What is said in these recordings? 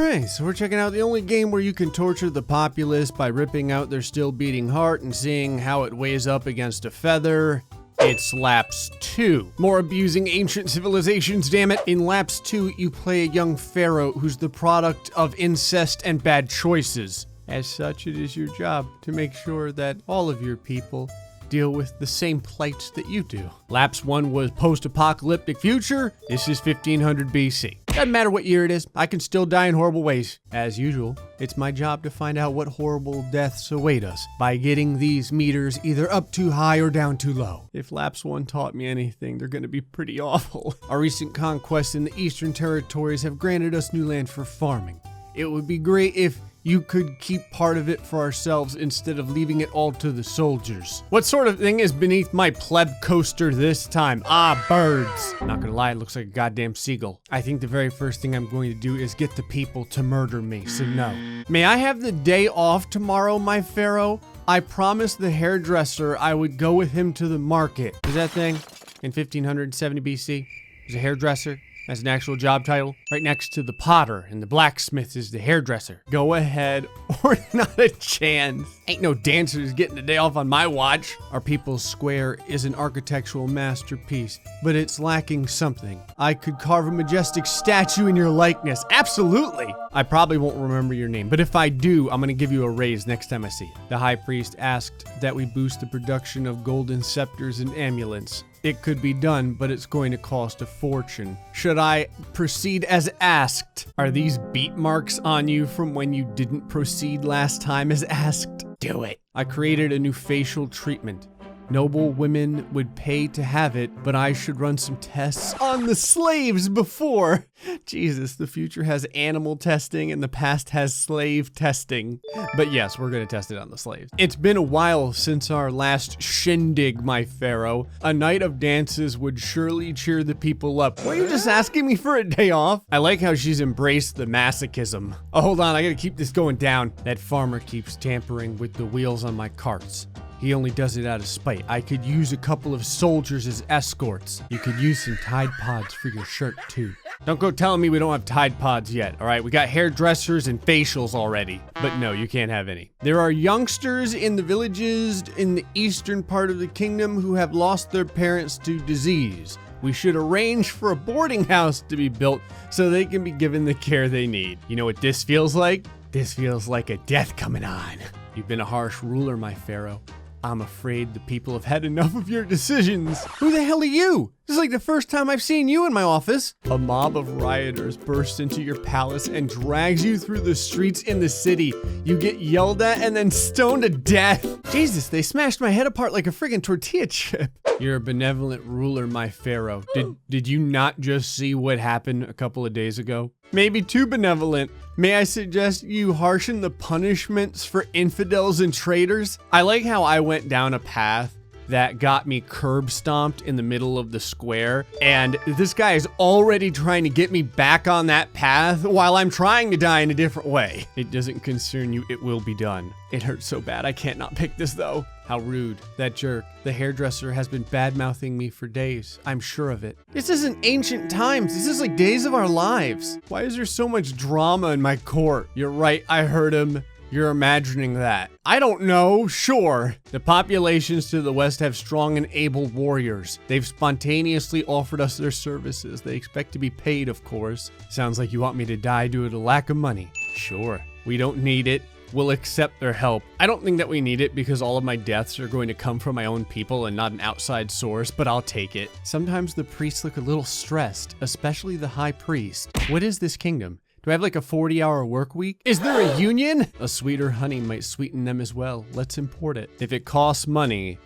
Alright, so we're checking out the only game where you can torture the populace by ripping out their still beating heart and seeing how it weighs up against a feather. It's Lapse 2. More abusing ancient civilizations, damn it. In Lapse 2, you play a young pharaoh who's the product of incest and bad choices. As such, it is your job to make sure that all of your people deal with the same plights that you do. Lapse 1 was post-apocalyptic future. This is 1500 BC. Doesn't matter what year it is, I can still die in horrible ways. As usual, it's my job to find out what horrible deaths await us by getting these meters either up too high or down too low. If Lapse 1 taught me anything, they're gonna be pretty awful. Our recent conquests in the Eastern Territories have granted us new land for farming. It would be great if you could keep part of it for ourselves instead of leaving it all to the soldiers. What sort of thing is beneath my pleb coaster this time? Ah, birds. Not gonna lie, it looks like a goddamn seagull. I think the very first thing I'm going to do is get the people to murder me, so no. May I have the day off tomorrow, my pharaoh? I promised the hairdresser I would go with him to the market. Is that thing in 1570 BC? Is a hairdresser? As an actual job title, right next to the potter, and the blacksmith is the hairdresser. Go ahead, or not a chance. Ain't no dancers getting the day off on my watch. Our people's square is an architectural masterpiece, but it's lacking something. I could carve a majestic statue in your likeness. Absolutely! I probably won't remember your name, but if I do, I'm gonna give you a raise next time I see you. The high priest asked that we boost the production of golden scepters and amulets. It could be done, but it's going to cost a fortune. Should I proceed as asked? Are these beat marks on you from when you didn't proceed last time as asked? Do it. I created a new facial treatment. Noble women would pay to have it, but I should run some tests on the slaves before. Jesus, the future has animal testing and the past has slave testing. But yes, we're gonna test it on the slaves. It's been a while since our last shindig, my pharaoh. A night of dances would surely cheer the people up. Were you just asking me for a day off? I like how she's embraced the masochism. Oh, hold on, I gotta keep this going down. That farmer keeps tampering with the wheels on my carts. He only does it out of spite. I could use a couple of soldiers as escorts. You could use some Tide Pods for your shirt too. Don't go telling me we don't have Tide Pods yet, all right? We got hairdressers and facials already. But no, you can't have any. There are youngsters in the villages in the eastern part of the kingdom who have lost their parents to disease. We should arrange for a boarding house to be built so they can be given the care they need. You know what this feels like? This feels like a death coming on. You've been a harsh ruler, my pharaoh. I'm afraid the people have had enough of your decisions. Who the hell are you? This is like the first time I've seen you in my office. A mob of rioters bursts into your palace and drags you through the streets in the city. You get yelled at and then stoned to death. Jesus, they smashed my head apart like a friggin' tortilla chip. You're a benevolent ruler, my pharaoh. Did you not just see what happened a couple of days ago? Maybe too benevolent. May I suggest you harshen the punishments for infidels and traitors? I like how I went down a path that got me curb stomped in the middle of the square, and this guy is already trying to get me back on that path while I'm trying to die in a different way. It doesn't concern you, it will be done. It hurts so bad, I can't not pick this though. How rude. That jerk. The hairdresser has been bad-mouthing me for days. I'm sure of it. This isn't ancient times. This is like days of our lives. Why is there so much drama in my court? You're right, I heard him. You're imagining that. I don't know, sure. The populations to the west have strong and able warriors. They've spontaneously offered us their services. They expect to be paid, of course. Sounds like you want me to die due to lack of money. Sure, we don't need it. We'll accept their help. I don't think that we need it because all of my deaths are going to come from my own people and not an outside source, but I'll take it. Sometimes the priests look a little stressed, especially the high priest. What is this kingdom? Do I have like a 40-hour work week? Is there a union? A sweeter honey might sweeten them as well. Let's import it. If it costs money,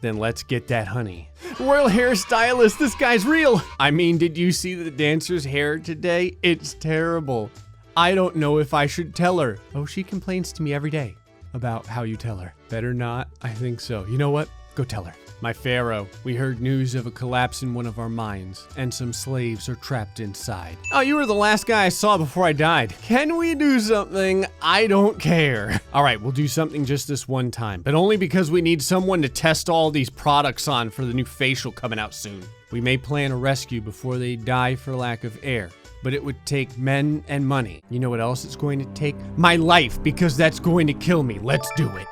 then let's get that honey. Royal hairstylist, this guy's real. I mean, did you see the dancer's hair today? It's terrible. I don't know if I should tell her. Oh, she complains to me every day about how you tell her. Better not, I think so. You know what? Go tell her. My pharaoh, we heard news of a collapse in one of our mines, and some slaves are trapped inside. Oh, you were the last guy I saw before I died. Can we do something? I don't care. All right, we'll do something just this one time, but only because we need someone to test all these products on for the new facial coming out soon. We may plan a rescue before they die for lack of air. but it would take men and money. You know what else it's going to take? My life, because that's going to kill me. Let's do it.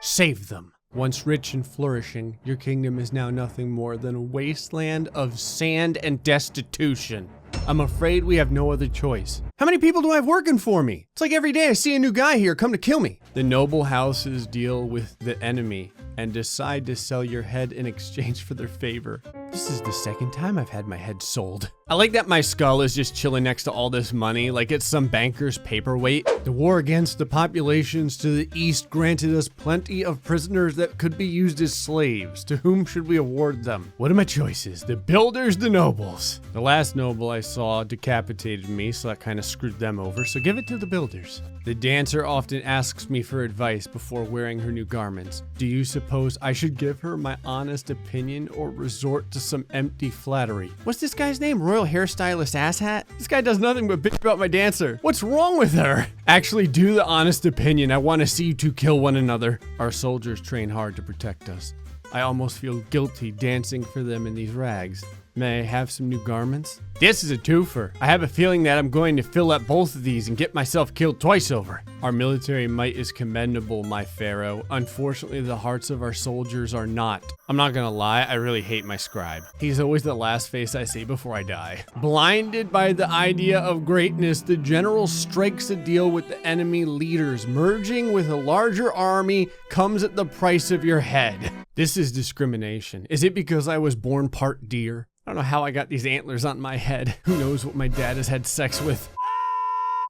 Save them. Once rich and flourishing, your kingdom is now nothing more than a wasteland of sand and destitution. I'm afraid we have no other choice. How many people do I have working for me? It's like every day I see a new guy here come to kill me. The noble houses deal with the enemy and decide to sell your head in exchange for their favor. This is the second time I've had my head sold. I like that my skull is just chilling next to all this money, like it's some banker's paperweight. The war against the populations to the east granted us plenty of prisoners that could be used as slaves. To whom should we award them? What are my choices? The builders, the nobles. The last noble I saw decapitated me, so that kind of screwed them over, so give it to the builders. The dancer often asks me for advice before wearing her new garments. Do you suppose I should give her my honest opinion or resort to some empty flattery? What's this guy's name? Royal hairstylist asshat? This guy does nothing but bitch about my dancer. What's wrong with her? Actually, do the honest opinion. I want to see you two kill one another. Our soldiers train hard to protect us. I almost feel guilty dancing for them in these rags. May I have some new garments? This is a twofer. I have a feeling that I'm going to fill up both of these and get myself killed twice over. Our military might is commendable, my pharaoh. Unfortunately, the hearts of our soldiers are not. I'm not gonna lie, I really hate my scribe. He's always the last face I see before I die. Blinded by the idea of greatness, the general strikes a deal with the enemy leaders. Merging with a larger army comes at the price of your head. This is discrimination. Is it because I was born part deer? I don't know how I got these antlers on my head. Who knows what my dad has had sex with?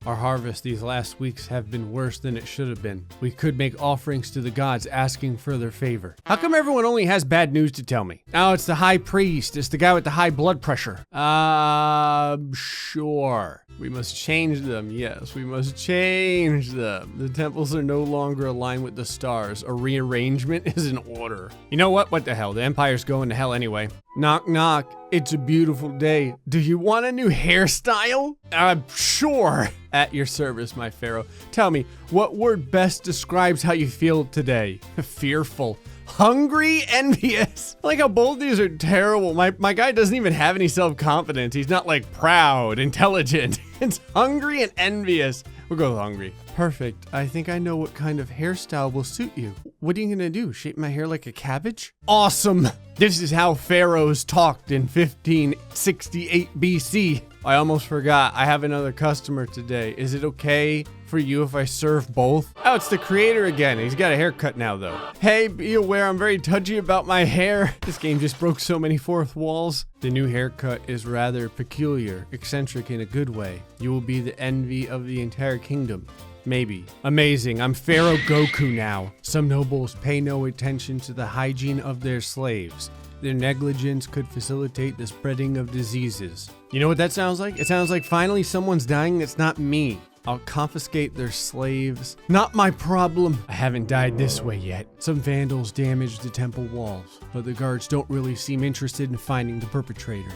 Our harvest these last weeks have been worse than it should have been. We could make offerings to the gods asking for their favor. How come everyone only has bad news to tell me? Oh, it's the high priest. It's the guy with the high blood pressure. Sure. We must change them. Yes, we must change them. The temples are no longer aligned with the stars. A rearrangement is in order. You know what? What the hell? The empire's going to hell anyway. Knock, knock. It's a beautiful day. Do you want a new hairstyle? Sure. At your service, my pharaoh. Tell me, what word best describes how you feel today? Fearful. Hungry, envious. I like how both these are terrible. My guy doesn't even have any self-confidence. He's not like proud, intelligent. It's hungry and envious. We'll go with hungry. Perfect. I think I know what kind of hairstyle will suit you. What are you gonna do? Shape my hair like a cabbage? Awesome. This is how pharaohs talked in 1568 BC. I almost forgot. I have another customer today. Is it okay for you if I serve both? Oh, it's the creator again. He's got a haircut now, though. Hey, be aware I'm very touchy about my hair. This game just broke so many fourth walls. The new haircut is rather peculiar, eccentric in a good way. You will be the envy of the entire kingdom. Maybe. Amazing. I'm Pharaoh Goku now. Some nobles pay no attention to the hygiene of their slaves. Their negligence could facilitate the spreading of diseases. You know what that sounds like? It sounds like finally someone's dying that's not me. I'll confiscate their slaves. Not my problem. I haven't died this way yet. Some vandals damaged the temple walls, but the guards don't really seem interested in finding the perpetrators.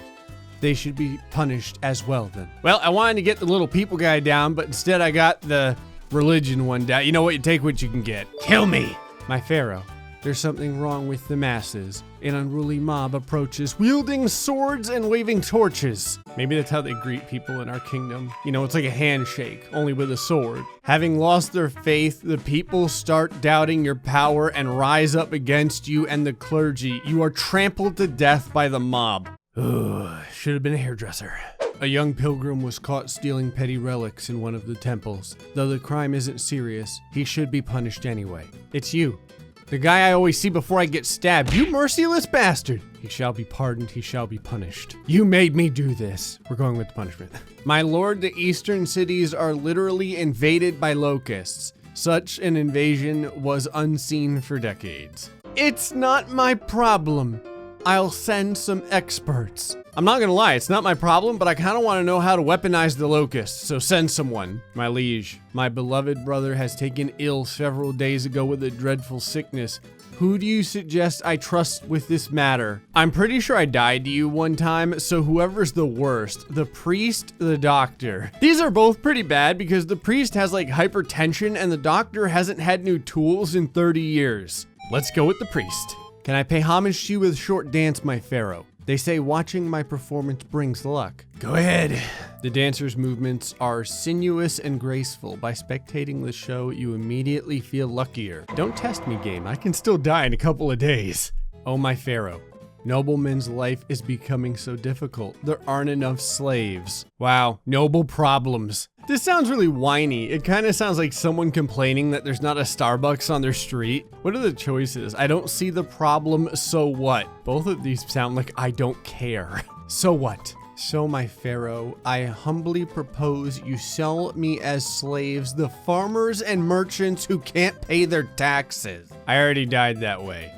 They should be punished as well then. Well, I wanted to get the little people guy down, but instead I got the religion one down. You know what? You take what you can get. Kill me! My pharaoh. There's something wrong with the masses. An unruly mob approaches, wielding swords and waving torches. Maybe that's how they greet people in our kingdom. You know, it's like a handshake, only with a sword. Having lost their faith, the people start doubting your power and rise up against you and the clergy. You are trampled to death by the mob. Ugh, should have been a hairdresser. A young pilgrim was caught stealing petty relics in one of the temples. Though the crime isn't serious, he should be punished anyway. It's you. The guy I always see before I get stabbed. You merciless bastard. He shall be pardoned, he shall be punished. You made me do this. We're going with the punishment. My lord, the eastern cities are literally invaded by locusts. Such an invasion was unseen for decades. It's not my problem. I'll send some experts. I'm not gonna lie, it's not my problem, but I kinda wanna know how to weaponize the locusts, so send someone. My liege, my beloved brother has taken ill several days ago with a dreadful sickness. Who do you suggest I trust with this matter? I'm pretty sure I died to you one time, so whoever's the worst, the priest, the doctor. These are both pretty bad because the priest has like hypertension and the doctor hasn't had new tools in 30 years. Let's go with the priest. Can I pay homage to you with a short dance, my pharaoh? They say watching my performance brings luck. Go ahead. The dancer's movements are sinuous and graceful. By spectating the show, you immediately feel luckier. Don't test me, game. I can still die in a couple of days. Oh, my pharaoh. Nobleman's life is becoming so difficult. There aren't enough slaves. Wow, noble problems. This sounds really whiny. It kind of sounds like someone complaining that there's not a Starbucks on their street. What are the choices? I don't see the problem, so what? Both of these sound like I don't care. So what? So, my pharaoh, I humbly propose you sell me as slaves the farmers and merchants who can't pay their taxes. I already died that way,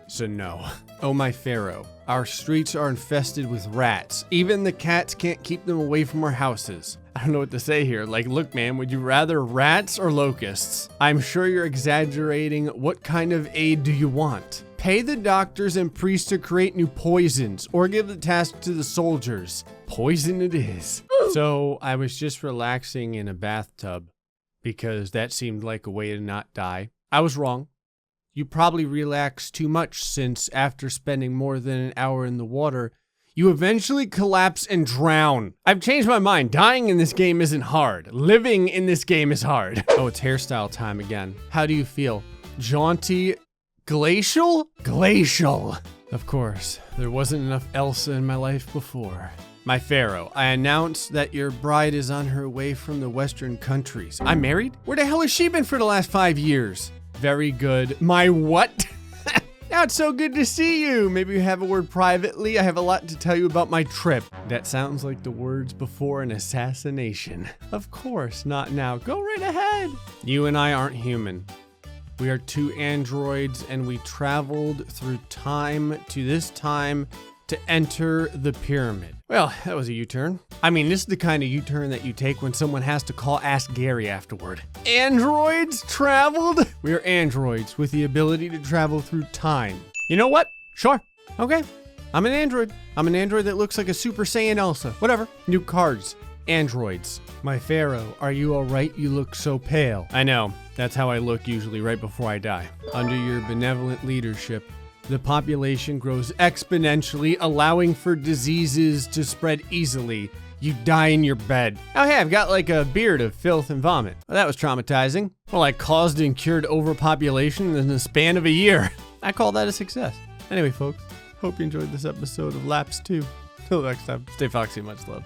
so no. Oh, my pharaoh, our streets are infested with rats. Even the cats can't keep them away from our houses. I don't know what to say here. Like, look, man, would you rather rats or locusts? I'm sure you're exaggerating. What kind of aid do you want? Pay the doctors and priests to create new poisons, or give the task to the soldiers. Poison it is. So I was just relaxing in a bathtub because that seemed like a way to not die. I was wrong. You probably relax too much since after spending more than an hour in the water, you eventually collapse and drown. I've changed my mind. Dying in this game isn't hard. Living in this game is hard. Oh, it's hairstyle time again. How do you feel? Jaunty? Glacial? Glacial. Of course, there wasn't enough Elsa in my life before. My pharaoh, I announce that your bride is on her way from the Western countries. I'm married? Where the hell has she been for the last 5 years? Very good. My what? Now it's so good to see you. Maybe we have a word privately. I have a lot to tell you about my trip. That sounds like the words before an assassination. Of course, not now. Go right ahead. You and I aren't human. We are two androids, and we traveled through time to this time to enter the pyramid. Well, that was a U-turn. I mean, this is the kind of U-turn that you take when someone has to call Ask Gary afterward. Androids traveled? We are androids with the ability to travel through time. You know what? Sure. Okay. I'm an android. I'm an android that looks like a Super Saiyan Elsa. Whatever. New cards. Androids. My pharaoh, are you all right? You look so pale. I know. That's how I look usually right before I die. Under your benevolent leadership, the population grows exponentially, allowing for diseases to spread easily. You die in your bed. Oh, hey, I've got like a beard of filth and vomit. Well, that was traumatizing. Well, I caused and cured overpopulation in the span of a year. I call that a success. Anyway, folks, hope you enjoyed this episode of Lapse 2. Till next time, stay foxy, much love.